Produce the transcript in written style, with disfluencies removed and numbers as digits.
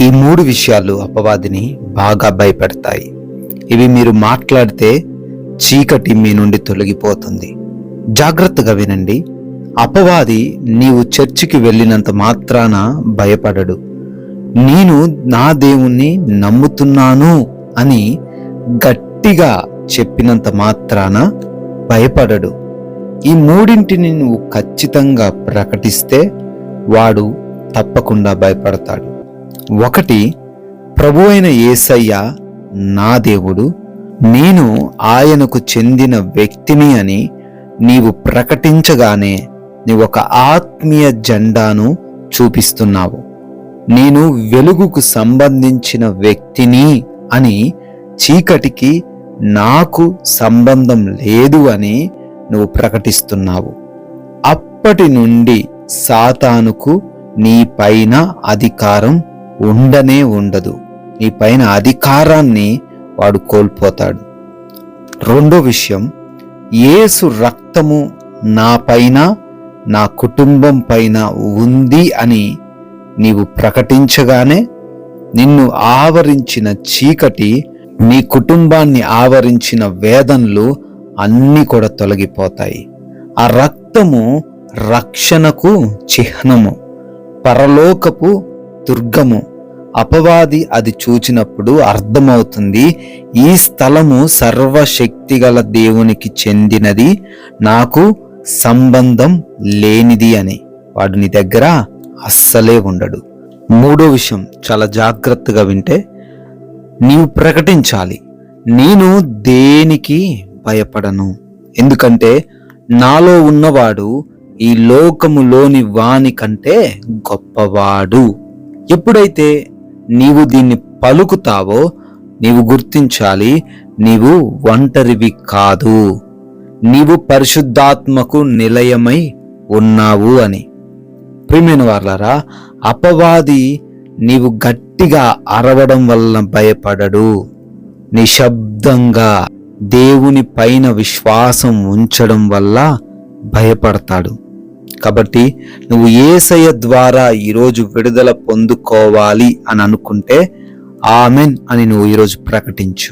ఈ 3 విషయాలు అపవాదిని బాగా భయపెడతాయి. ఇవి మీరు మాట్లాడితే చీకటి మీ నుండి తొలగిపోతుంది. జాగ్రత్తగా వినండి. అపవాది నీవు చర్చికి వెళ్ళినంత మాత్రాన భయపడడు. నేను నా దేవుణ్ణి నమ్ముతున్నాను అని గట్టిగా చెప్పినంత మాత్రాన భయపడడు. ఈ 3ంటిని నువ్వు ఖచ్చితంగా ప్రకటిస్తే వాడు తప్పకుండా భయపడతాడు. 1, ప్రభువైన యేసయ్య నా దేవుడు, నేను ఆయనకు చెందిన వ్యక్తిని అని నీవు ప్రకటించగానే నీవు ఒక ఆత్మీయ జెండాను చూపిస్తున్నావు. నేను వెలుగుకు సంబంధించిన వ్యక్తిని అని, చీకటికి నాకు సంబంధం లేదు అని నువ్వు ప్రకటిస్తున్నావు. అప్పటి నుండి సాతానుకు నీ పైన అధికారం ఉండనే ఉండదు. నీ పైన అధికారాన్ని వాడు కోల్పోతాడు. 2వ విషయం, యేసు రక్తము నా పైన నా కుటుంబం పైన ఉంది అని నీవు ప్రకటించగానే నిన్ను ఆవరించిన చీకటి, నీ కుటుంబాన్ని ఆవరించిన వేదనలు అన్నీ కూడా తొలగిపోతాయి. ఆ రక్తము రక్షణకు చిహ్నము, పరలోకపు దుర్గము. అపవాది అది చూచినప్పుడు అర్థమవుతుంది, ఈ స్థలము సర్వశక్తిగల దేవునికి చెందినది, నాకు సంబంధం లేనిది అని. వాడు నీ దగ్గర అస్సలే ఉండడు. 3వ విషయం చాలా జాగ్రత్తగా వింటే, నీవు ప్రకటించాలి, నేను దేనికి భయపడను, ఎందుకంటే నాలో ఉన్నవాడు ఈ లోకములోని వాని కంటే గొప్పవాడు. ఎప్పుడైతే నీవు దీన్ని పలుకుతావో నీవు గుర్తించాలి, నీవు ఒంటరివి కాదు, నీవు పరిశుద్ధాత్మకు నిలయమై ఉన్నావు అని. ప్రియమైన వారలారా, అపవాది నీవు గట్టిగా అరవడం వల్ల భయపడడు. నిశ్శబ్దంగా దేవుని పైన విశ్వాసం ఉంచడం వల్ల భయపడతాడు. కాబట్టి నువ్వు యేసయ్య ద్వారా ఈరోజు విడుదల పొందుకోవాలి అని అనుకుంటే ఆమెన్ అని నువ్వు ఈరోజు ప్రకటించు.